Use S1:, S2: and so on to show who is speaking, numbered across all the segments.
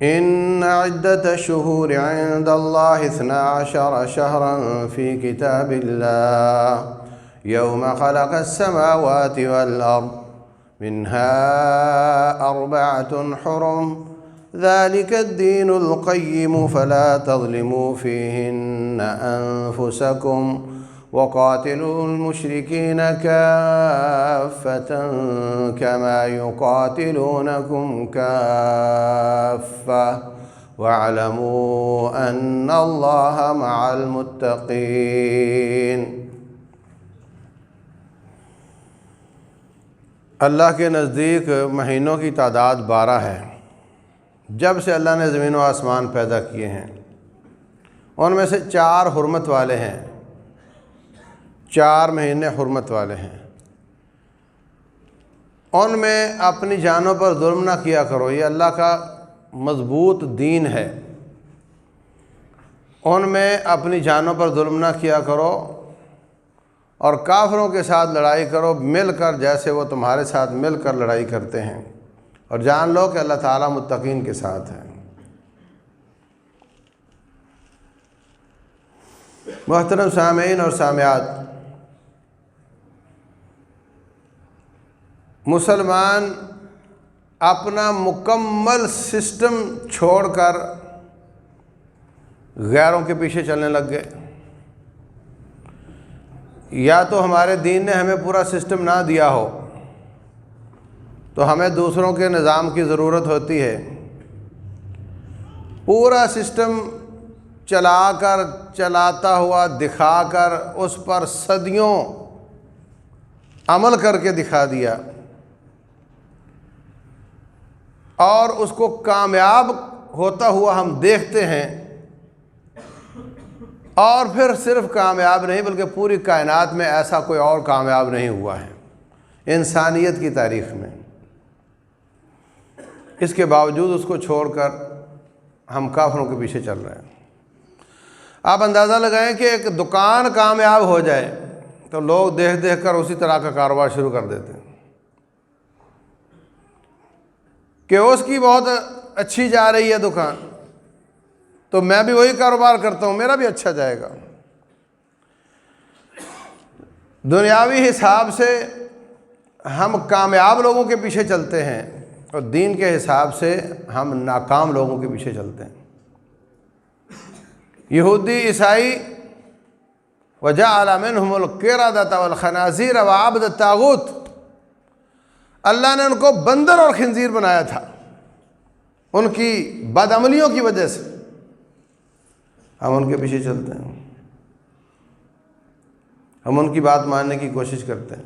S1: إن عدة الشهور عند الله 12 شهرا في كتاب الله يوم خلق السماوات والأرض منها 4 حرم ذلك الدين القيم فلا تظلموا فيهن أنفسكم وقاتلوا المشركين كافة كما يقاتلونكم كافة واعلموا أن الله مع المتقين۔ اللہ کے نزدیک مہینوں کی تعداد 12 ہے۔ جب سے اللہ نے زمین و آسمان پیدا کیے ہیں ان میں سے 4 حرمت والے ہیں، 4 مہینے حرمت والے ہیں۔ ان میں اپنی جانوں پر ظلم نہ کیا کرو، یہ اللہ کا مضبوط دین ہے۔ ان میں اپنی جانوں پر ظلم نہ کیا کرو اور کافروں کے ساتھ لڑائی کرو مل کر، جیسے وہ تمہارے ساتھ مل کر لڑائی کرتے ہیں، اور جان لو کہ اللہ تعالیٰ متقین کے ساتھ ہے۔ محترم سامعین اور سامعات، مسلمان اپنا مکمل سسٹم چھوڑ کر غیروں کے پیچھے چلنے لگ گئے۔ یا تو ہمارے دین نے ہمیں پورا سسٹم نہ دیا ہو تو ہمیں دوسروں کے نظام کی ضرورت ہوتی ہے۔ پورا سسٹم چلا کر، چلاتا ہوا دکھا کر، اس پر صدیوں عمل کر کے دکھا دیا اور اس کو کامیاب ہوتا ہوا ہم دیکھتے ہیں، اور پھر صرف کامیاب نہیں بلکہ پوری کائنات میں ایسا کوئی اور کامیاب نہیں ہوا ہے انسانیت کی تاریخ میں۔ اس کے باوجود اس کو چھوڑ کر ہم کافروں کے پیچھے چل رہے ہیں۔ آپ اندازہ لگائیں کہ ایک دکان کامیاب ہو جائے تو لوگ دیکھ دیکھ کر اسی طرح کا کاروبار شروع کر دیتے ہیں کہ اس کی بہت اچھی جا رہی ہے دکان، تو میں بھی وہی کاروبار کرتا ہوں، میرا بھی اچھا جائے گا۔ دنیاوی حساب سے ہم کامیاب لوگوں کے پیچھے چلتے ہیں اور دین کے حساب سے ہم ناکام لوگوں کے پیچھے چلتے ہیں۔ یہودی عیسائی وَجَعَلَ مِنْهُمُ الْقِرَدَةَ وَالْخَنَازِيرَ وَعَبْدَ الطاغوت، اللہ نے ان کو بندر اور خنزیر بنایا تھا ان کی بدعملیوں کی وجہ سے۔ ہم ان کے پیچھے چلتے ہیں، ہم ان کی بات ماننے کی کوشش کرتے ہیں۔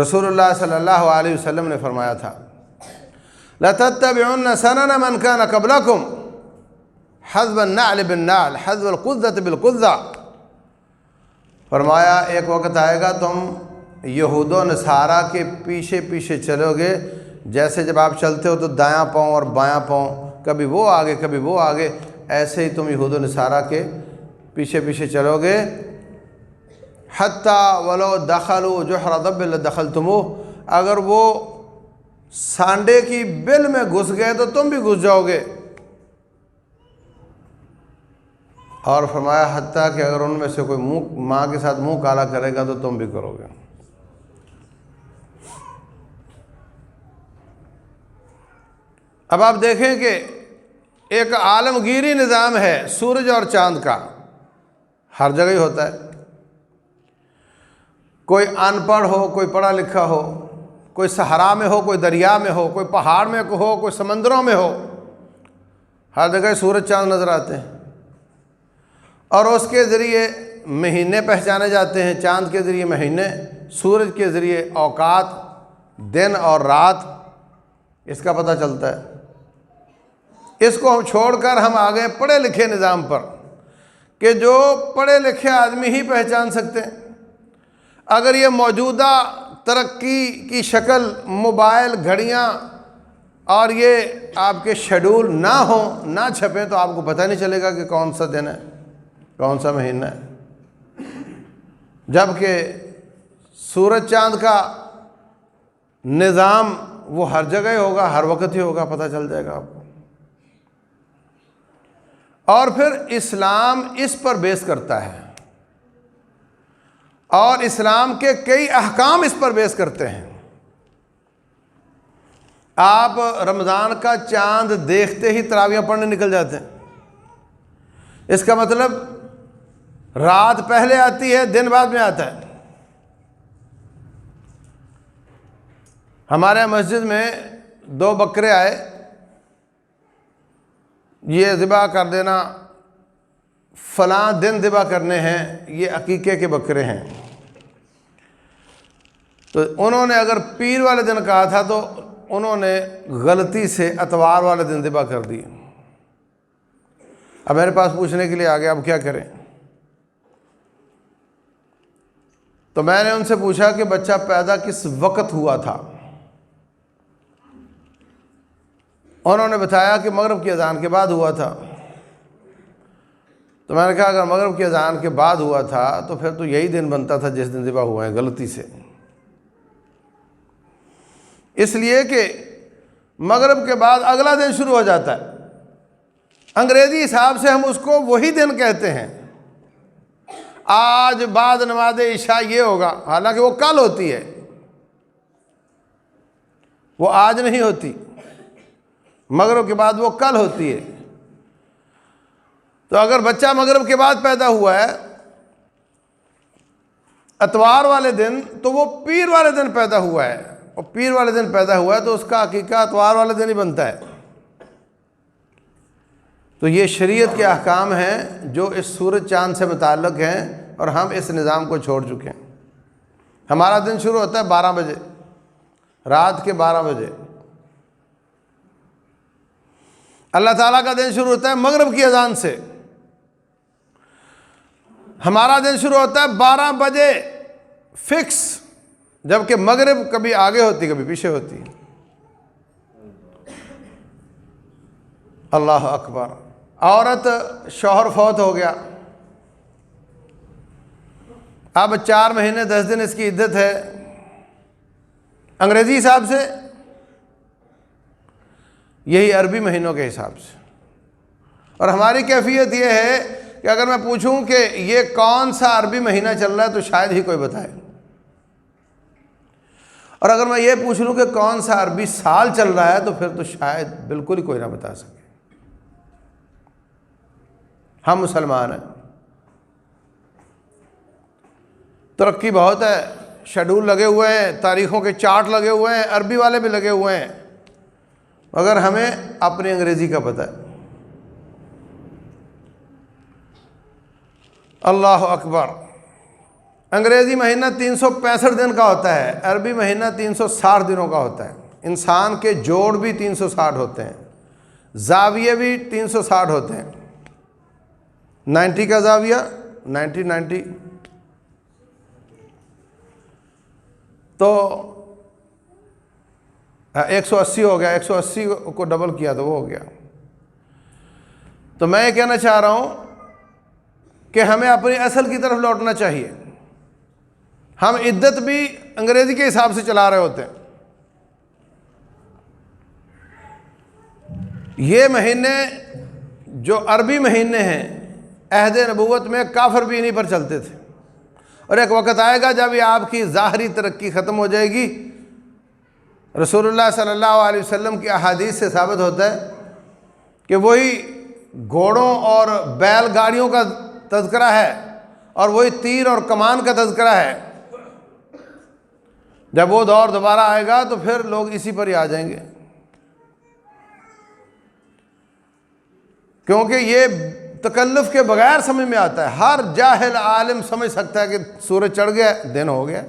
S1: رسول اللہ صلی اللہ علیہ وسلم نے فرمایا تھا لَتَتَّبِعُنَّ سَنَنَ مَنْ كَانَ قَبْلَكُمْ حَذْوَ النَّعْلِ بِالنَّعْلِ حَذْوَ الْقُذَّةِ بِالْقُذَّةِ، فرمایا ایک وقت آئے گا تم یہود و نصارہ کے پیچھے پیچھے چلو گے، جیسے جب آپ چلتے ہو تو دایاں پاؤں اور بایاں پاؤں، کبھی وہ آگے کبھی وہ آگے، ایسے ہی تم یہود و نصارہ کے پیچھے پیچھے چلو گے۔ حتیٰ ولو دخلوا جحر ضب لدخلتموہ، اگر وہ سانڈے کی بل میں گھس گئے تو تم بھی گھس جاؤ گے۔ اور فرمایا حتیٰ کہ اگر ان میں سے کوئی ماں کے ساتھ منہ کالا کرے گا تو تم بھی کرو گے۔ اب آپ دیکھیں کہ ایک عالمگیری نظام ہے سورج اور چاند کا، ہر جگہ ہی ہوتا ہے۔ کوئی ان پڑھ ہو، کوئی پڑھا لکھا ہو، کوئی صحرا میں ہو، کوئی دریا میں ہو، کوئی پہاڑ میں ہو، کوئی سمندروں میں ہو، ہر جگہ سورج چاند نظر آتے ہیں، اور اس کے ذریعے مہینے پہچانے جاتے ہیں، چاند کے ذریعے مہینے، سورج کے ذریعے اوقات، دن اور رات، اس کا پتہ چلتا ہے۔ اس کو ہم چھوڑ کر ہم آ گئے پڑھے لکھے نظام پر کہ جو پڑھے لکھے آدمی ہی پہچان سکتے ہیں۔ اگر یہ موجودہ ترقی کی شکل، موبائل، گھڑیاں اور یہ آپ کے شیڈول نہ ہوں، نہ چھپیں، تو آپ کو پتہ نہیں چلے گا کہ کون سا دن ہے، کون سا مہینہ ہے۔ جبکہ سورج چاند کا نظام وہ ہر جگہ ہی ہوگا، ہر وقت ہی ہوگا، پتہ چل جائے گا آپ کو۔ اور پھر اسلام اس پر بیس کرتا ہے، اور اسلام کے کئی احکام اس پر بیس کرتے ہیں۔ آپ رمضان کا چاند دیکھتے ہی تراویح پڑھنے نکل جاتے ہیں، اس کا مطلب رات پہلے آتی ہے، دن بعد میں آتا ہے۔ ہمارے مسجد میں 2 بکرے آئے، یہ ذبح کر دینا، فلاں دن ذبح کرنے ہیں، یہ عقیقے کے بکرے ہیں۔ تو انہوں نے اگر پیر والے دن کہا تھا تو انہوں نے غلطی سے اتوار والے دن ذبح کر دی۔ اب میرے پاس پوچھنے کے لیے آ گیا اب کیا کریں؟ تو میں نے ان سے پوچھا کہ بچہ پیدا کس وقت ہوا تھا؟ انہوں نے بتایا کہ مغرب کی اذان کے بعد ہوا تھا۔ تو میں نے کہا اگر مغرب کی اذان کے بعد ہوا تھا تو پھر تو یہی دن بنتا تھا جس دن ذبح ہوا ہے غلطی سے، اس لیے کہ مغرب کے بعد اگلا دن شروع ہو جاتا ہے۔ انگریزی حساب سے ہم اس کو وہی دن کہتے ہیں، آج بعد نماز عشاء یہ ہوگا، حالانکہ وہ کل ہوتی ہے، وہ آج نہیں ہوتی، مغرب کے بعد وہ کل ہوتی ہے۔ تو اگر بچہ مغرب کے بعد پیدا ہوا ہے اتوار والے دن تو وہ پیر والے دن پیدا ہوا ہے، اور پیر والے دن پیدا ہوا ہے تو اس کا عقیقہ اتوار والے دن ہی بنتا ہے۔ تو یہ شریعت کے احکام ہیں جو اس سورج چاند سے متعلق ہیں، اور ہم اس نظام کو چھوڑ چکے ہیں۔ ہمارا دن شروع ہوتا ہے 12 بجے، رات کے 12 بجے۔ اللہ تعالیٰ کا دن شروع ہوتا ہے مغرب کی اذان سے، ہمارا دن شروع ہوتا ہے 12 بجے فکس، جبکہ مغرب کبھی آگے ہوتی کبھی پیچھے ہوتی۔ اللہ اکبر۔ عورت شوہر فوت ہو گیا، اب 4 مہینے 10 دن اس کی عدت ہے انگریزی حساب سے، یہی عربی مہینوں کے حساب سے۔ اور ہماری کیفیت یہ ہے کہ اگر میں پوچھوں کہ یہ کون سا عربی مہینہ چل رہا ہے تو شاید ہی کوئی بتائے، اور اگر میں یہ پوچھ لوں کہ کون سا عربی سال چل رہا ہے تو پھر تو شاید بالکل ہی کوئی نہ بتا سکے۔ ہم مسلمان ہیں، ترقی بہت ہے، شیڈول لگے ہوئے ہیں، تاریخوں کے چارٹ لگے ہوئے ہیں، عربی والے بھی لگے ہوئے ہیں، مگر ہمیں اپنی انگریزی کا پتہ ہے۔ اللہ اکبر۔ انگریزی مہینہ 365 دن کا ہوتا ہے، عربی مہینہ 360 دنوں کا ہوتا ہے۔ انسان کے جوڑ بھی 360 ہوتے ہیں، زاویے بھی 360 ہوتے ہیں۔ 90 کا زاویہ 90 تو 180 ہو گیا، 180 کو ڈبل کیا تو وہ ہو گیا۔ تو میں یہ کہنا چاہ رہا ہوں کہ ہمیں اپنی اصل کی طرف لوٹنا چاہیے۔ ہم عدت بھی انگریزی کے حساب سے چلا رہے ہوتے ہیں۔ یہ مہینے جو عربی مہینے ہیں عہد نبوت میں کافر بھی انہی پر چلتے تھے، اور ایک وقت آئے گا جب یہ آپ کی ظاہری ترقی ختم ہو جائے گی۔ رسول اللہ صلی اللہ علیہ وسلم کی احادیث سے ثابت ہوتا ہے کہ وہی گھوڑوں اور بیل گاڑیوں کا تذکرہ ہے، اور وہی تیر اور کمان کا تذکرہ ہے۔ جب وہ دور دوبارہ آئے گا تو پھر لوگ اسی پر ہی آ جائیں گے، کیونکہ یہ تکلف کے بغیر سمجھ میں آتا ہے۔ ہر جاہل عالم سمجھ سکتا ہے کہ سورج چڑھ گیا دن ہو گیا،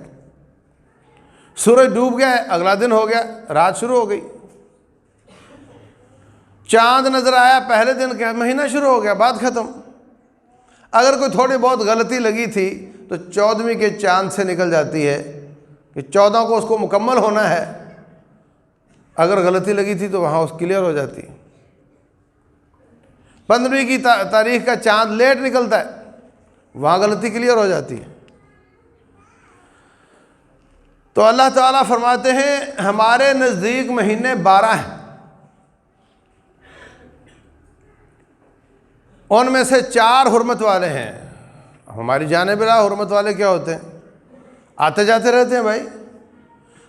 S1: سورج ڈوب گیا اگلا دن ہو گیا، رات شروع ہو گئی۔ چاند نظر آیا پہلے دن کا مہینہ شروع ہو گیا، بات ختم۔ اگر کوئی تھوڑی بہت غلطی لگی تھی تو 14ویں کے چاند سے نکل جاتی ہے کہ 14 کو اس کو مکمل ہونا ہے، اگر غلطی لگی تھی تو وہاں اس کلیئر ہو جاتی۔ 15ویں کی تاریخ کا چاند لیٹ نکلتا ہے، وہاں غلطی کلیئر ہو جاتی ہے۔ تو اللہ تعالیٰ فرماتے ہیں ہمارے نزدیک مہینے 12 ہیں، ان میں سے 4 حرمت والے ہیں۔ ہماری جانے بلا حرمت والے کیا ہوتے ہیں؟ آتے جاتے رہتے ہیں بھائی،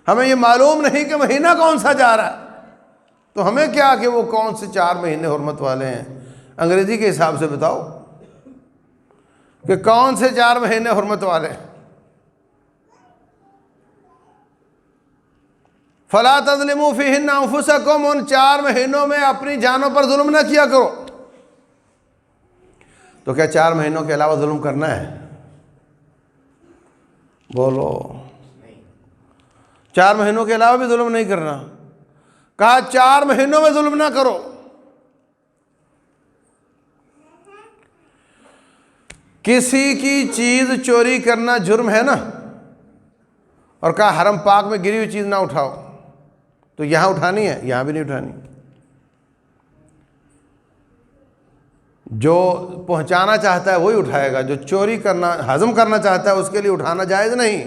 S1: ہمیں یہ معلوم نہیں کہ مہینہ کون سا جا رہا ہے، تو ہمیں کیا کہ وہ کون سے 4 مہینے حرمت والے ہیں؟ انگریزی کے حساب سے بتاؤ کہ کون سے 4 مہینے حرمت والے ہیں۔ فَلَا تَظْلِمُوا فِيهِنَّ أَنفُسَكُمْ، ان 4 مہینوں میں اپنی جانوں پر ظلم نہ کیا کرو۔ تو کیا 4 مہینوں کے علاوہ ظلم کرنا ہے؟ بولو، 4 مہینوں کے علاوہ بھی ظلم نہیں کرنا؟ کہا 4 مہینوں میں ظلم نہ کرو۔ کسی کی چیز چوری کرنا جرم ہے نا، اور کہا حرم پاک میں گری ہوئی چیز نہ اٹھاؤ، تو یہاں اٹھانی ہے؟ یہاں بھی نہیں اٹھانی۔ جو پہنچانا چاہتا ہے وہی اٹھائے گا، جو چوری کرنا ہضم کرنا چاہتا ہے اس کے لیے اٹھانا جائز نہیں،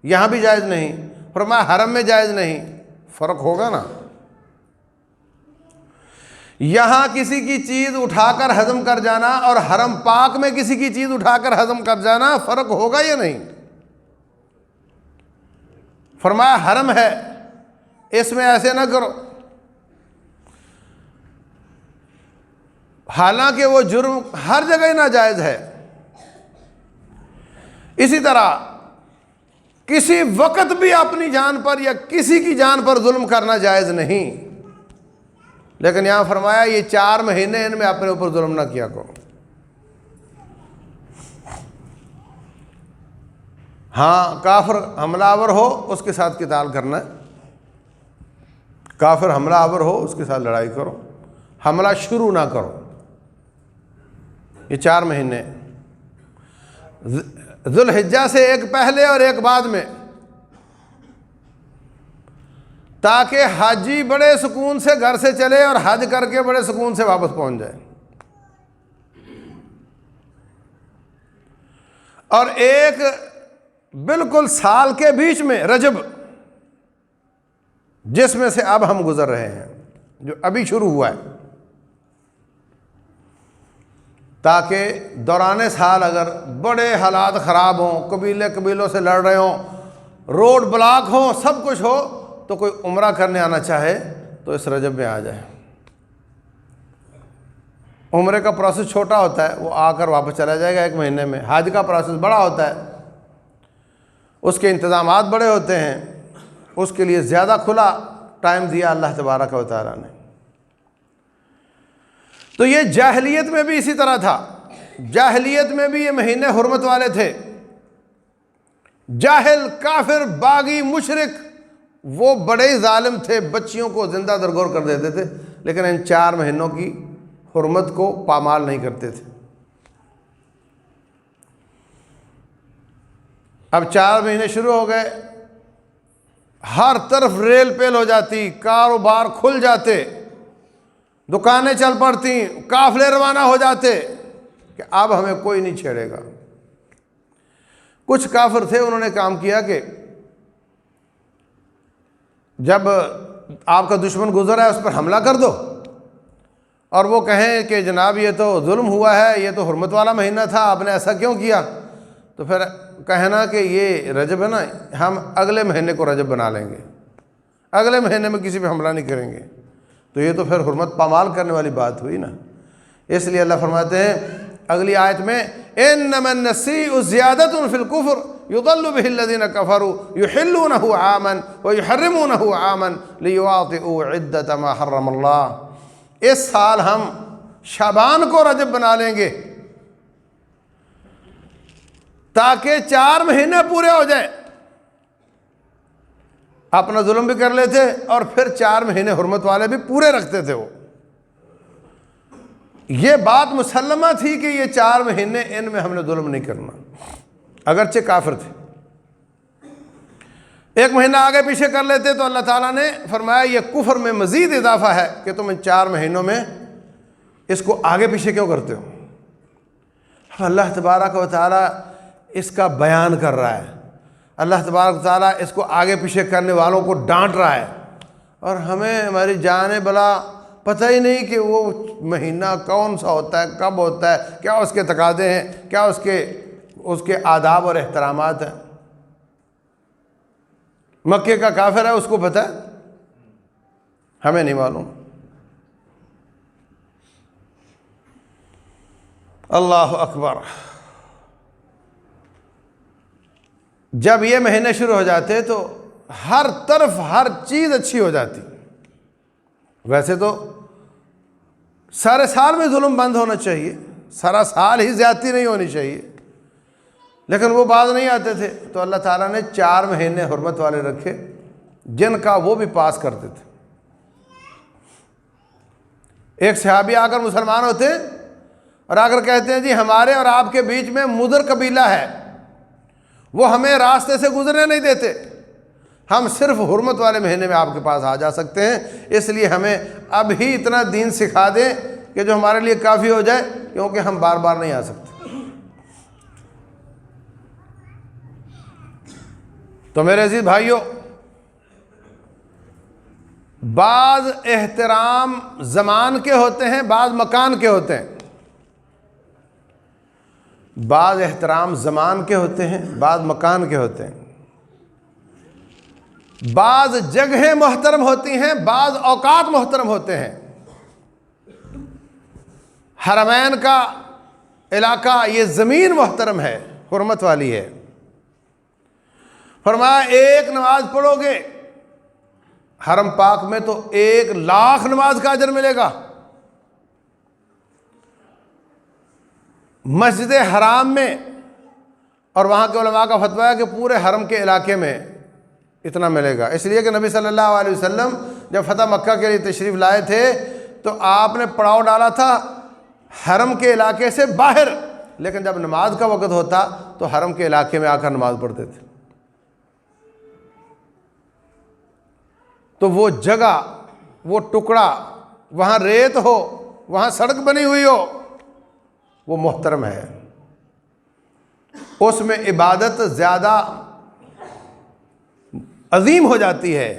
S1: یہاں بھی جائز نہیں، فرمایا حرم میں جائز نہیں۔ فرق ہوگا نا؟ یہاں کسی کی چیز اٹھا کر ہضم کر جانا اور حرم پاک میں کسی کی چیز اٹھا کر ہضم کر جانا، فرق ہوگا یا نہیں؟ فرمایا حرم ہے، اس میں ایسے نہ کرو، حالانکہ وہ جرم ہر جگہ ناجائز ہے۔ اسی طرح کسی وقت بھی اپنی جان پر یا کسی کی جان پر ظلم کرنا جائز نہیں، لیکن یہاں فرمایا یہ 4 مہینے ان میں اپنے اوپر ظلم نہ کیا کرو۔ ہاں کافر حملہ آور ہو اس کے ساتھ قتال کرنا ہے، کافر حملہ آور ہو اس کے ساتھ لڑائی کرو، حملہ شروع نہ کرو۔ یہ 4 مہینے ذوالحجہ سے ایک پہلے اور ایک بعد میں، تاکہ حاجی بڑے سکون سے گھر سے چلے اور حج کر کے بڑے سکون سے واپس پہنچ جائے۔ اور ایک بالکل سال کے بیچ میں رجب، جس میں سے اب ہم گزر رہے ہیں، جو ابھی شروع ہوا ہے، تاکہ دوران سال اگر بڑے حالات خراب ہوں، قبیلوں سے لڑ رہے ہوں، روڈ بلاک ہوں، سب کچھ ہو، تو کوئی عمرہ کرنے آنا چاہے تو اس رجب میں آ جائے۔ عمرے کا پروسیس چھوٹا ہوتا ہے، وہ آ کر واپس چلا جائے گا 1 مہینے میں۔ حج کا پروسیس بڑا ہوتا ہے، اس کے انتظامات بڑے ہوتے ہیں، اس کے لیے زیادہ کھلا ٹائم دیا اللہ تبارک و تعالیٰ نے۔ تو یہ جاہلیت میں بھی اسی طرح تھا، جاہلیت میں بھی یہ مہینے حرمت والے تھے۔ جاہل، کافر، باغی، مشرک، وہ بڑے ظالم تھے، بچیوں کو زندہ درگور کر دیتے تھے، لیکن ان 4 مہینوں کی حرمت کو پامال نہیں کرتے تھے۔ اب 4 مہینے شروع ہو گئے، ہر طرف ریل پیل ہو جاتی، کاروبار کھل جاتے، دکانیں چل پڑتی، قافلے روانہ ہو جاتے کہ اب ہمیں کوئی نہیں چھیڑے گا۔ کچھ کافر تھے، انہوں نے کام کیا کہ جب آپ کا دشمن گزرا ہے اس پر حملہ کر دو، اور وہ کہیں کہ جناب یہ تو ظلم ہوا ہے، یہ تو حرمت والا مہینہ تھا، آپ نے ایسا کیوں کیا؟ تو پھر کہنا کہ یہ رجب ہے نا، ہم اگلے مہینے کو رجب بنا لیں گے، اگلے مہینے میں کسی پہ حملہ نہیں کریں گے، تو یہ تو پھر حرمت پامال کرنے والی بات ہوئی نا۔ اس لیے اللہ فرماتے ہیں اگلی آیت میں، انما النسیء زیادۃ فی الکفر یضل بہ الذین کفروا یحلونہ عاما ویحرمونہ عاما لیواطئوا عدۃ ما حرم اللہ۔ اس سال ہم شعبان کو رجب بنا لیں گے تاکہ 4 مہینے پورے ہو جائیں۔ اپنا ظلم بھی کر لیتے اور پھر 4 مہینے حرمت والے بھی پورے رکھتے تھے۔ وہ یہ بات مسلمہ تھی کہ یہ 4 مہینے ان میں ہم نے ظلم نہیں کرنا، اگرچہ کافر تھے۔ 1 مہینہ آگے پیچھے کر لیتے تو اللہ تعالیٰ نے فرمایا یہ کفر میں مزید اضافہ ہے کہ تم ان 4 مہینوں میں اس کو آگے پیچھے کیوں کرتے ہو؟ اللہ تبارک و تعالیٰ اس کا بیان کر رہا ہے، اللہ تبارک و تعالیٰ اس کو آگے پیچھے کرنے والوں کو ڈانٹ رہا ہے، اور ہمیں ہماری جان بلا پتہ ہی نہیں کہ وہ مہینہ کون سا ہوتا ہے، کب ہوتا ہے، کیا اس کے تقاضے ہیں، کیا اس کے آداب اور احترامات ہیں۔ مکے کا کافر ہے، اس کو پتہ ہے، ہمیں نہیں معلوم۔ اللہ اکبر۔ جب یہ مہینے شروع ہو جاتے تو ہر طرف ہر چیز اچھی ہو جاتی۔ ویسے تو سارے سال میں ظلم بند ہونا چاہیے، سارا سال ہی زیادتی نہیں ہونی چاہیے، لیکن وہ باز نہیں آتے تھے، تو اللہ تعالیٰ نے 4 مہینے حرمت والے رکھے جن کا وہ بھی پاس کرتے تھے۔ ایک صحابی آ کر مسلمان ہوتے اور آ کر کہتے ہیں جی ہمارے اور آپ کے بیچ میں مضر قبیلہ ہے، وہ ہمیں راستے سے گزرنے نہیں دیتے، ہم صرف حرمت والے مہینے میں آپ کے پاس آ جا سکتے ہیں، اس لیے ہمیں اب ہی اتنا دین سکھا دیں کہ جو ہمارے لیے کافی ہو جائے، کیونکہ ہم بار بار نہیں آ سکتے۔ تو میرے عزیز بھائیوں، بعض احترام زمان کے ہوتے ہیں، بعض مکان کے ہوتے ہیں۔ بعض احترام زمان کے ہوتے ہیں، بعض مکان کے ہوتے ہیں۔ بعض جگہیں محترم ہوتی ہیں، بعض اوقات محترم ہوتے ہیں۔ حرمین کا علاقہ، یہ زمین محترم ہے، حرمت والی ہے۔ فرمایا ایک نماز پڑھو گے حرم پاک میں تو 1,00,000 نماز کا اجر ملے گا۔ مسجد حرام میں، اور وہاں کے علماء کا فتویٰ ہے کہ پورے حرم کے علاقے میں اتنا ملے گا، اس لیے کہ نبی صلی اللہ علیہ وسلم جب فتح مکہ کے لیے تشریف لائے تھے تو آپ نے پڑاؤ ڈالا تھا حرم کے علاقے سے باہر، لیکن جب نماز کا وقت ہوتا تو حرم کے علاقے میں آ کر نماز پڑھتے تھے۔ تو وہ جگہ، وہ ٹکڑا، وہاں ریت ہو، وہاں سڑک بنی ہوئی ہو، وہ محترم ہے، اس میں عبادت زیادہ عظیم ہو جاتی ہے۔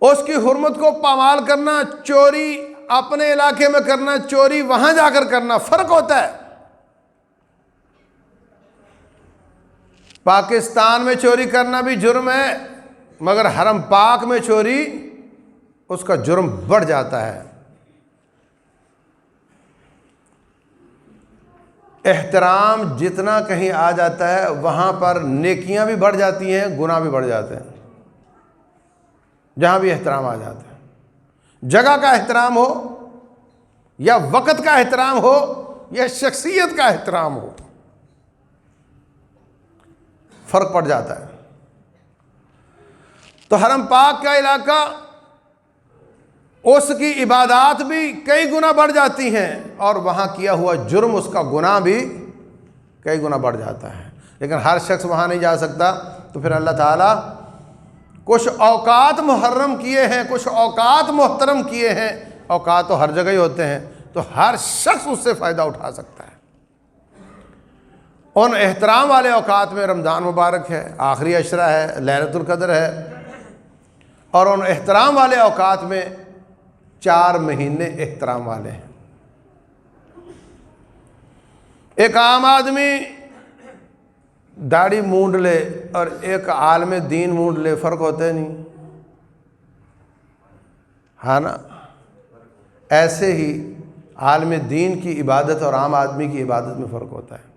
S1: اس کی حرمت کو پامال کرنا، چوری اپنے علاقے میں کرنا، چوری وہاں جا کر کرنا، فرق ہوتا ہے۔ پاکستان میں چوری کرنا بھی جرم ہے، مگر حرم پاک میں چوری، اس کا جرم بڑھ جاتا ہے۔ احترام جتنا کہیں آ جاتا ہے وہاں پر نیکیاں بھی بڑھ جاتی ہیں، گناہ بھی بڑھ جاتے ہیں، جہاں بھی احترام آ جاتا ہے۔ جگہ کا احترام ہو یا وقت کا احترام ہو یا شخصیت کا احترام ہو، فرق پڑ جاتا ہے۔ تو حرم پاک کا علاقہ، اس کی عبادات بھی کئی گنا بڑھ جاتی ہیں، اور وہاں کیا ہوا جرم، اس کا گناہ بھی کئی گنا بڑھ جاتا ہے۔ لیکن ہر شخص وہاں نہیں جا سکتا، تو پھر اللہ تعالیٰ کچھ اوقات محرم کیے ہیں، کچھ اوقات محترم کیے ہیں۔ اوقات تو ہر جگہ ہی ہوتے ہیں، تو ہر شخص اس سے فائدہ اٹھا سکتا ہے۔ ان احترام والے اوقات میں رمضان مبارک ہے، آخری عشرہ ہے، لیلۃ القدر ہے، اور ان احترام والے اوقات میں 4 مہینے احترام والے ہیں۔ ایک عام آدمی داڑھی مونڈ لے اور ایک عالم دین مونڈ لے، فرق ہوتا ہے نہیں؟ ہاں نا؟ ایسے ہی عالم دین کی عبادت اور عام آدمی کی عبادت میں فرق ہوتا ہے۔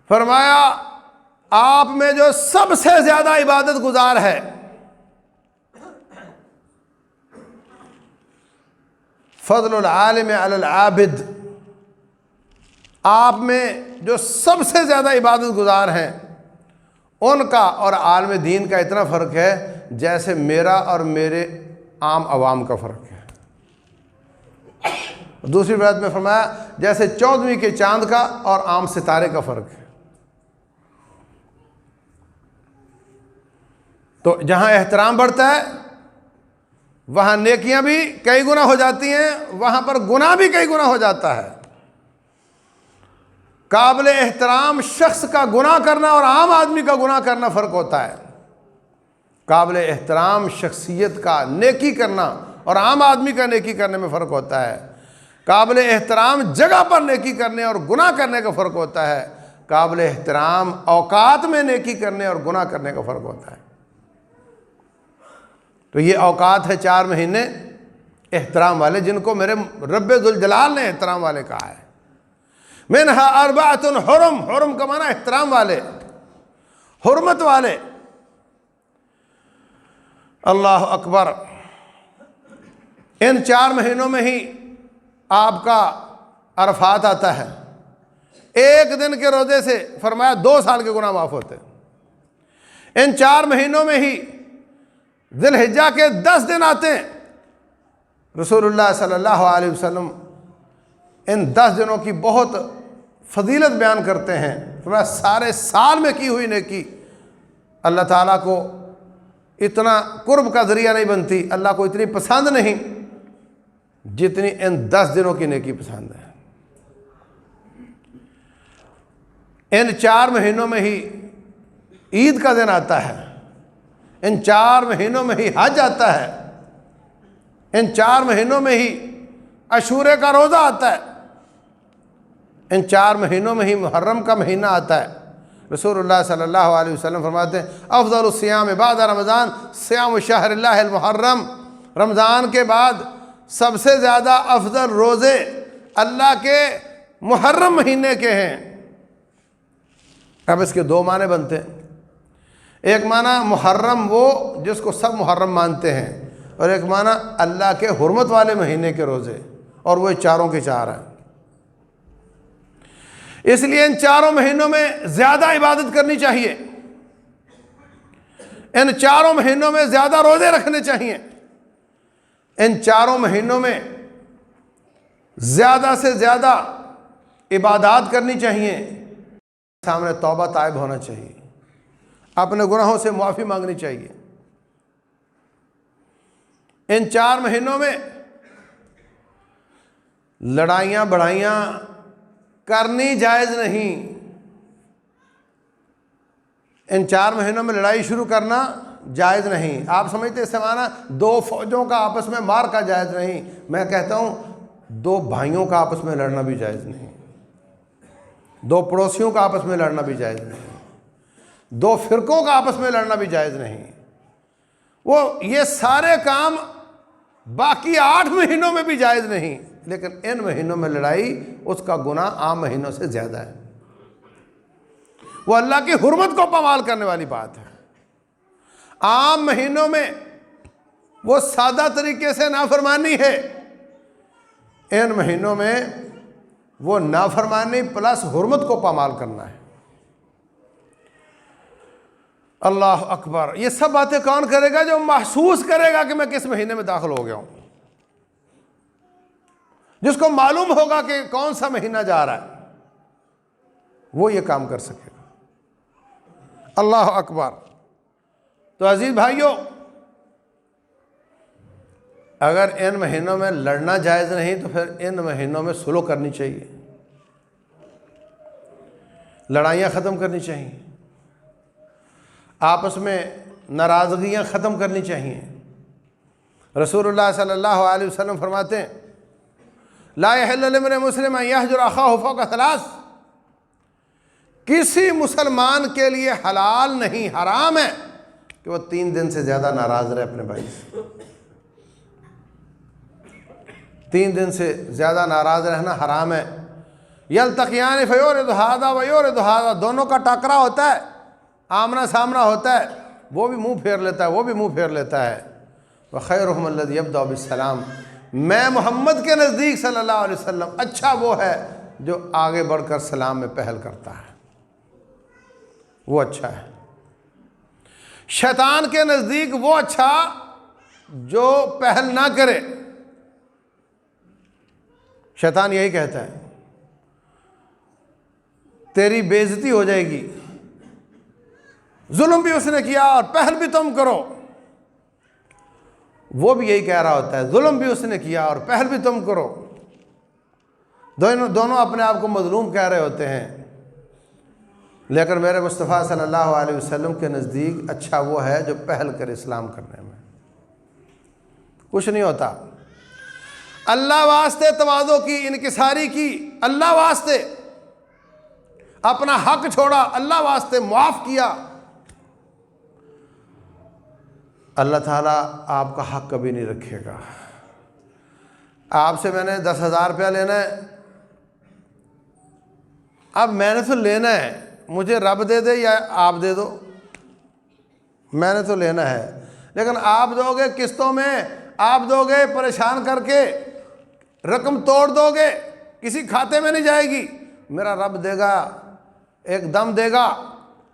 S1: فرمایا آپ میں جو سب سے زیادہ عبادت گزار ہے، فضل العالم علی العابد، آپ میں جو سب سے زیادہ عبادت گزار ہیں ان کا اور عالم دین کا اتنا فرق ہے جیسے میرا اور میرے عام عوام کا فرق ہے۔ دوسری روایت میں فرمایا جیسے 14ویں کے چاند کا اور عام ستارے کا فرق ہے۔ تو جہاں احترام بڑھتا ہے وہاں نیکیاں بھی کئی گنا ہو جاتی ہیں، وہاں پر گناہ بھی کئی گنا ہو جاتا ہے۔ قابل احترام شخص کا گناہ کرنا اور عام آدمی کا گناہ کرنا فرق ہوتا ہے۔ قابل احترام شخصیت کا نیکی کرنا اور عام آدمی کا نیکی کرنے میں فرق ہوتا ہے۔ قابل احترام جگہ پر نیکی کرنے اور گناہ کرنے کا فرق ہوتا ہے۔ قابل احترام اوقات میں نیکی کرنے اور گناہ کرنے کا فرق ہوتا ہے۔ تو یہ اوقات ہے 4 مہینے احترام والے، جن کو میرے رب ذوالجلال نے احترام والے کہا ہے۔ منہا اربعۃ حرم، حرم کا معنی احترام والے، حرمت والے۔ اللہ اکبر۔ ان 4 مہینوں میں ہی آپ کا عرفات آتا ہے۔ ایک دن کے روزے سے فرمایا 2 سال کے گناہ معاف ہوتے ہیں۔ ان 4 مہینوں میں ہی ذی الحجہ کے 10 دن آتے ہیں۔ رسول اللہ صلی اللہ علیہ وسلم ان 10 دنوں کی بہت فضیلت بیان کرتے ہیں۔ فرمایا سارے سال میں کی ہوئی نیکی اللہ تعالیٰ کو اتنا قرب کا ذریعہ نہیں بنتی، اللہ کو اتنی پسند نہیں جتنی ان 10 دنوں کی نیکی پسند ہے۔ ان 4 مہینوں میں ہی عید کا دن آتا ہے، ان 4 مہینوں میں ہی حج آتا ہے، ان 4 مہینوں میں ہی عاشورے کا روزہ آتا ہے، ان 4 مہینوں میں ہی محرم کا مہینہ آتا ہے۔ رسول اللہ صلی اللہ علیہ وسلم فرماتے ہیں افضل الصیام بعد رمضان صیام شہر اللہ المحرم، رمضان کے بعد سب سے زیادہ افضل روزے اللہ کے محرم مہینے کے ہیں۔ اب اس کے 2 معنی بنتے ہیں۔ ایک معنی محرم وہ جس کو سب محرم مانتے ہیں، اور ایک معنی اللہ کے حرمت والے مہینے کے روزے، اور وہ 4 کے 4 ہیں۔ اس لیے ان 4 مہینوں میں زیادہ عبادت کرنی چاہیے، ان 4 مہینوں میں زیادہ روزے رکھنے چاہیے، ان 4 مہینوں میں زیادہ سے زیادہ عبادات کرنی چاہیے، سامنے توبہ تائب ہونا چاہیے، اپنے گناہوں سے معافی مانگنی چاہیے۔ ان 4 مہینوں میں لڑائیاں بڑھائیاں کرنی جائز نہیں۔ ان 4 مہینوں میں لڑائی شروع کرنا جائز نہیں۔ آپ سمجھتے اس سے معنی 2 فوجوں کا آپس میں مار کا جائز نہیں، میں کہتا ہوں 2 بھائیوں کا آپس میں لڑنا بھی جائز نہیں، 2 پڑوسیوں کا آپس میں لڑنا بھی جائز نہیں، 2 فرقوں کا آپس میں لڑنا بھی جائز نہیں۔ وہ یہ سارے کام باقی 8 مہینوں میں بھی جائز نہیں، لیکن ان مہینوں میں لڑائی اس کا گناہ عام مہینوں سے زیادہ ہے۔ وہ اللہ کی حرمت کو پامال کرنے والی بات ہے۔ عام مہینوں میں وہ سادہ طریقے سے نافرمانی ہے، ان مہینوں میں وہ نافرمانی پلس حرمت کو پامال کرنا ہے۔ اللہ اکبر۔ یہ سب باتیں کون کرے گا؟ جو محسوس کرے گا کہ میں کس مہینے میں داخل ہو گیا ہوں، جس کو معلوم ہوگا کہ کون سا مہینہ جا رہا ہے، وہ یہ کام کر سکے گا۔ اللہ اکبر۔ تو عزیز بھائیوں، اگر ان مہینوں میں لڑنا جائز نہیں تو پھر ان مہینوں میں صلح کرنی چاہیے، لڑائیاں ختم کرنی چاہیے، آپس میں ناراضگیاں ختم کرنی چاہیے۔ رسول اللہ صلی اللہ علیہ وسلم فرماتے ہیں لا یحل لامرئ مسلم ان یہجر اخاہ فوق 3، کسی مسلمان کے لیے حلال نہیں، حرام ہے کہ وہ 3 دن سے زیادہ ناراض رہے اپنے بھائی سے۔ 3 دن سے زیادہ ناراض رہنا حرام ہے۔ یلتقیان فیورد ھذا ویورد ھذا، دونوں کا ٹکرا ہوتا ہے، آمنا سامنا ہوتا ہے، وہ بھی منہ پھیر لیتا ہے، وہ بھی منہ پھیر لیتا ہے۔ وخیرھم الذی یبدأ بالسلام، میں محمد کے نزدیک صلی اللہ علیہ وسلم اچھا وہ ہے جو آگے بڑھ کر سلام میں پہل کرتا ہے، وہ اچھا ہے۔ شیطان کے نزدیک وہ اچھا جو پہل نہ کرے۔ شیطان یہی کہتا ہے تیری بے عزتی ہو جائے گی، ظلم بھی اس نے کیا اور پہل بھی تم کرو۔ وہ بھی یہی کہہ رہا ہوتا ہے ظلم بھی اس نے کیا اور پہل بھی تم کرو۔ دونوں اپنے آپ کو مظلوم کہہ رہے ہوتے ہیں، لیکن میرے مصطفیٰ صلی اللہ علیہ وسلم کے نزدیک اچھا وہ ہے جو پہل کرے اسلام کرنے میں، کچھ نہیں ہوتا۔ اللہ واسطے تواضع کی، انکساری کی، اللہ واسطے اپنا حق چھوڑا، اللہ واسطے معاف کیا، اللہ تعالیٰ آپ کا حق کبھی نہیں رکھے گا۔ آپ سے میں نے 10,000 روپیہ لینا ہے، اب میں نے تو لینا ہے، مجھے رب دے دے یا آپ دے دو، میں نے تو لینا ہے، لیکن آپ دو گے قسطوں میں، آپ دو گے پریشان کر کے، رقم توڑ دو گے، کسی کھاتے میں نہیں جائے گی، میرا رب دے گا، ایک دم دے گا،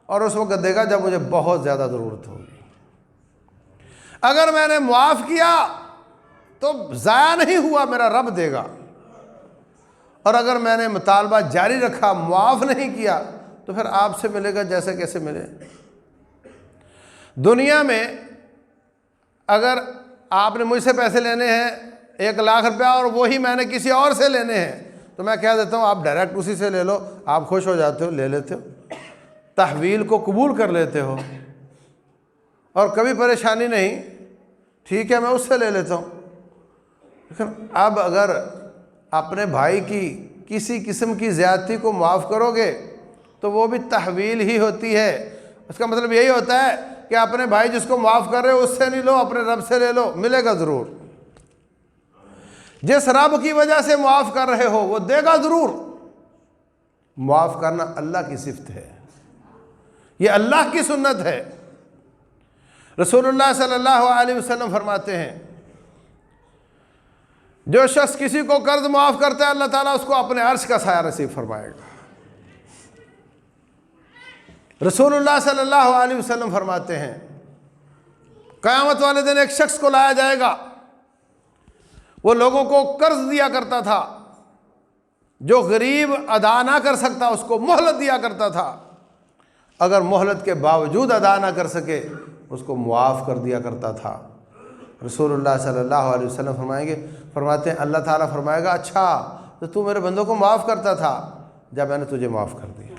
S1: اور اس وقت دے گا جب مجھے بہت زیادہ ضرورت ہوگی۔ اگر میں نے معاف کیا تو ضائع نہیں ہوا، میرا رب دے گا، اور اگر میں نے مطالبہ جاری رکھا، معاف نہیں کیا، تو پھر آپ سے ملے گا جیسے کیسے ملے۔ دنیا میں اگر آپ نے مجھ سے پیسے لینے ہیں 1,00,000 روپیہ اور وہی میں نے کسی اور سے لینے ہیں، تو میں کہہ دیتا ہوں آپ ڈائریکٹ اسی سے لے لو، آپ خوش ہو جاتے ہو، لے لیتے ہو، تحویل کو قبول کر لیتے ہو، اور کبھی پریشانی نہیں، ٹھیک ہے میں اس سے لے لیتا ہوں۔ لیکن اب اگر اپنے بھائی کی کسی قسم کی زیادتی کو معاف کرو گے تو وہ بھی تحویل ہی ہوتی ہے۔ اس کا مطلب یہی ہوتا ہے کہ اپنے بھائی جس کو معاف کر رہے ہو اس سے نہیں لو، اپنے رب سے لے لو، ملے گا ضرور۔ جس رب کی وجہ سے معاف کر رہے ہو وہ دے گا ضرور۔ معاف کرنا اللہ کی صفت ہے، یہ اللہ کی سنت ہے۔ رسول اللہ صلی اللہ علیہ وسلم فرماتے ہیں جو شخص کسی کو قرض معاف کرتا ہے اللہ تعالیٰ اس کو اپنے عرش کا سایہ نصیب فرمائے گا۔ رسول اللہ صلی اللہ علیہ وسلم فرماتے ہیں قیامت والے دن ایک شخص کو لایا جائے گا، وہ لوگوں کو قرض دیا کرتا تھا، جو غریب ادا نہ کر سکتا اس کو مہلت دیا کرتا تھا، اگر مہلت کے باوجود ادا نہ کر سکے اس کو معاف کر دیا کرتا تھا۔ رسول اللہ صلی اللہ علیہ وسلم فرماتے ہیں اللہ تعالیٰ فرمائے گا اچھا تو میرے بندوں کو معاف کرتا تھا جب میں نے تجھے معاف کر دیا۔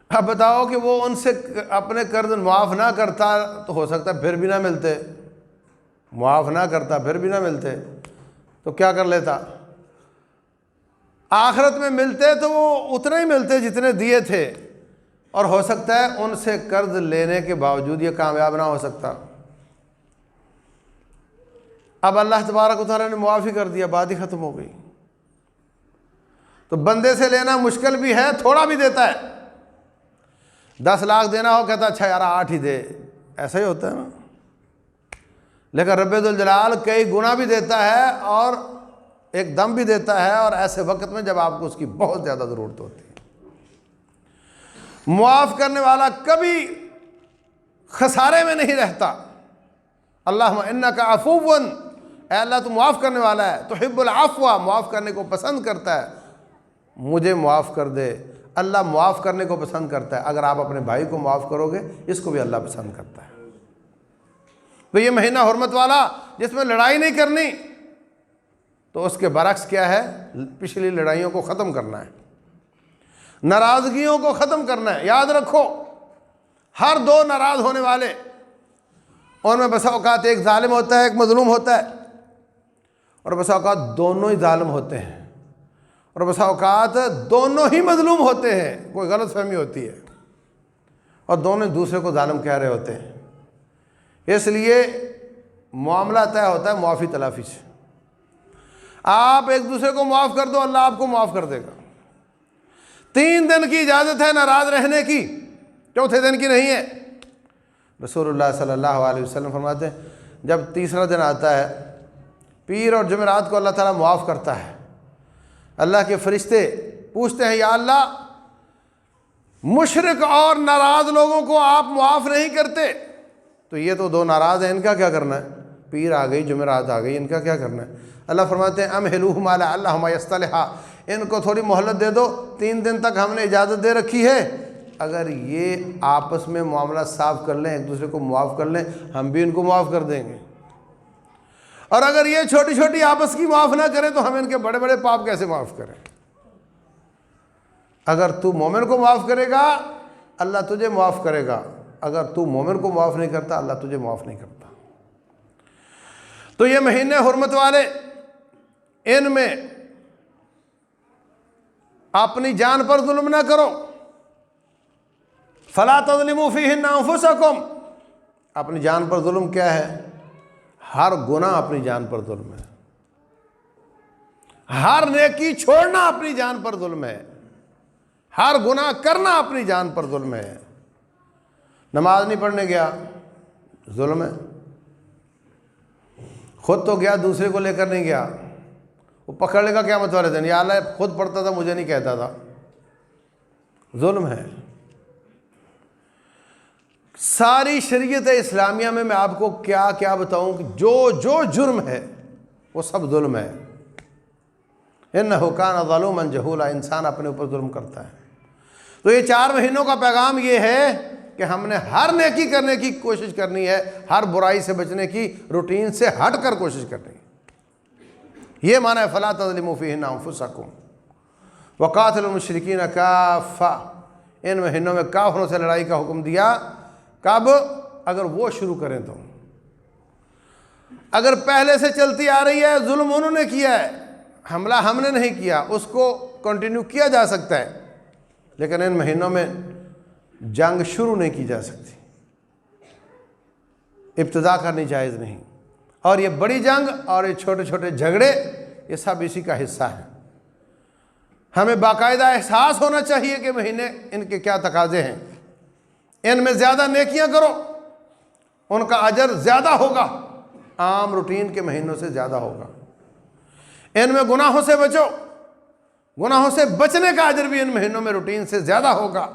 S1: اب بتاؤ کہ وہ ان سے اپنے قرض معاف نہ کرتا تو ہو سکتا ہے پھر بھی نہ ملتے، معاف نہ کرتا پھر بھی نہ ملتے، تو کیا کر لیتا؟ آخرت میں ملتے تو وہ اتنے ہی ملتے جتنے دیے تھے، اور ہو سکتا ہے ان سے قرض لینے کے باوجود یہ کامیاب نہ ہو سکتا۔ اب اللہ تبارک و تعالیٰ نے معافی کر دیا، بات ہی ختم ہو گئی۔ تو بندے سے لینا مشکل بھی ہے، تھوڑا بھی دیتا ہے، 10 لاکھ دینا ہو کہتا اچھا یار 8 ہی دے، ایسا ہی ہوتا ہے نا۔ لیکن رب ذوالجلال کئی گنا بھی دیتا ہے اور ایک دم بھی دیتا ہے، اور ایسے وقت میں جب آپ کو اس کی بہت زیادہ ضرورت ہوتی ہے۔ معاف کرنے والا کبھی خسارے میں نہیں رہتا۔ اللہم انکا عفو، اے اللہ تو معاف کرنے والا ہے، تحب العفو، معاف کرنے کو پسند کرتا ہے، مجھے معاف کر دے۔ اللہ معاف کرنے کو پسند کرتا ہے، اگر آپ اپنے بھائی کو معاف کرو گے اس کو بھی اللہ پسند کرتا ہے۔ تو یہ مہینہ حرمت والا جس میں لڑائی نہیں کرنی، تو اس کے برعکس کیا ہے؟ پچھلی لڑائیوں کو ختم کرنا ہے، ناراضگیوں کو ختم کرنا ہے۔ یاد رکھو ہر 2 ناراض ہونے والے، ان میں بسا اوقات ایک ظالم ہوتا ہے ایک مظلوم ہوتا ہے، اور بسا اوقات دونوں ہی ظالم ہوتے ہیں، اور بسا اوقات دونوں ہی مظلوم ہوتے ہیں، کوئی غلط فہمی ہوتی ہے اور دونوں دوسرے کو ظالم کہہ رہے ہوتے ہیں۔ اس لیے معاملہ طے ہوتا ہے معافی تلافی سے۔ آپ ایک دوسرے کو معاف کر دو، اللہ آپ کو معاف کر دے گا۔ 3 دن کی اجازت ہے ناراض رہنے کی، 4تھے دن کی نہیں ہے۔ رسول اللہ صلی اللہ علیہ وسلم فرماتے ہیں جب تیسرا دن آتا ہے، پیر اور جمعرات کو اللہ تعالیٰ معاف کرتا ہے، اللہ کے فرشتے پوچھتے ہیں یا اللہ مشرک اور ناراض لوگوں کو آپ معاف نہیں کرتے، تو یہ تو 2 ناراض ہیں، ان کا کیا کرنا ہے؟ پیر آ گئی، جمعرات آ گئی، ان کا کیا کرنا ہے؟ اللہ فرماتے ہیں امہلوہم لعلہم یصطلحا، ان کو تھوڑی مہلت دے دو، 3 دن تک ہم نے اجازت دے رکھی ہے، اگر یہ آپس میں معاملہ صاف کر لیں، ایک دوسرے کو معاف کر لیں، ہم بھی ان کو معاف کر دیں گے، اور اگر یہ چھوٹی چھوٹی آپس کی معاف نہ کریں تو ہم ان کے بڑے بڑے پاپ کیسے معاف کریں؟ اگر تو مومن کو معاف کرے گا اللہ تجھے معاف کرے گا، اگر تو مومن کو معاف نہیں کرتا اللہ تجھے معاف نہیں کرتا۔ تو یہ مہینے حرمت والے، ان میں اپنی جان پر ظلم نہ کرو۔ فلا تظلموا فیہن انفسکم، اپنی جان پر ظلم کیا ہے؟ ہر گناہ اپنی جان پر ظلم ہے، ہر نیکی چھوڑنا اپنی جان پر ظلم ہے، ہر گناہ کرنا اپنی جان پر ظلم ہے۔ نماز نہیں پڑھنے گیا ظلم ہے، خود تو گیا دوسرے کو لے کر نہیں گیا، وہ پکڑ لے گا قیامت والے دن، یا اللہ خود پڑھتا تھا مجھے نہیں کہتا تھا، ظلم ہے۔ ساری شریعت اسلامیہ میں آپ کو کیا کیا بتاؤں کہ جو جرم ہے وہ سب ظلم ہے۔ انہ کان ظلوما جہولا، انسان اپنے اوپر ظلم کرتا ہے۔ تو یہ 4 مہینوں کا پیغام یہ ہے کہ ہم نے ہر نیکی کرنے کی کوشش کرنی ہے، ہر برائی سے بچنے کی، روٹین سے ہٹ کر کوشش کرنی ہے۔ یہ معنی ہے فلا تظلموا فیہن انفسکم وقاتلوا المشرکین کافہ، ان مہینوں میں کافروں سے لڑائی کا حکم دیا۔ کب؟ اگر وہ شروع کریں تو، اگر پہلے سے چلتی آ رہی ہے، ظلم انہوں نے کیا ہے، حملہ ہم نے نہیں کیا، اس کو کنٹینیو کیا جا سکتا ہے، لیکن ان مہینوں میں جنگ شروع نہیں کی جا سکتی، ابتدا کرنی جائز نہیں۔ اور یہ بڑی جنگ اور یہ چھوٹے چھوٹے جھگڑے یہ سب اسی کا حصہ ہیں۔ ہمیں باقاعدہ احساس ہونا چاہیے کہ مہینے ان کے کیا تقاضے ہیں، ان میں زیادہ نیکیاں کرو، ان کا اجر زیادہ ہوگا، عام روٹین کے مہینوں سے زیادہ ہوگا۔ ان میں گناہوں سے بچو، گناہوں سے بچنے کا اجر بھی ان مہینوں میں روٹین سے زیادہ ہوگا،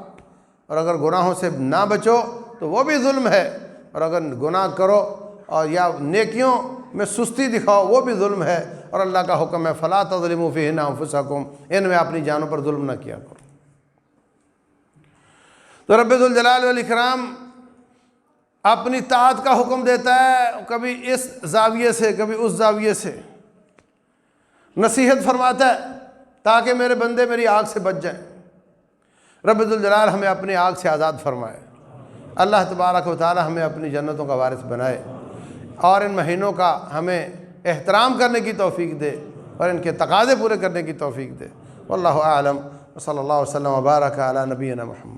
S1: اور اگر گناہوں سے نہ بچو تو وہ بھی ظلم ہے، اور اگر گناہ کرو اور یا نیکیوں میں سستی دکھاؤ وہ بھی ظلم ہے، اور اللہ کا حکم ہے فلا تظلموا فیہن انفسکم، ان میں اپنی جانوں پر ظلم نہ کیا کرو۔ تو رب ذوالجلال والاکرام اپنی طاعت کا حکم دیتا ہے، کبھی اس زاویے سے کبھی اس زاویے سے نصیحت فرماتا ہے تاکہ میرے بندے میری آگ سے بچ جائیں۔ رب ذوالجلال ہمیں اپنی آگ سے آزاد فرمائے، اللہ تبارک و تعالی ہمیں اپنی جنتوں کا وارث بنائے، اور ان مہینوں کا ہمیں احترام کرنے کی توفیق دے اور ان کے تقاضے پورے کرنے کی توفیق دے۔ واللہ اعلم، وصلی اللہ وسلم وبارک علی نبینا محمد۔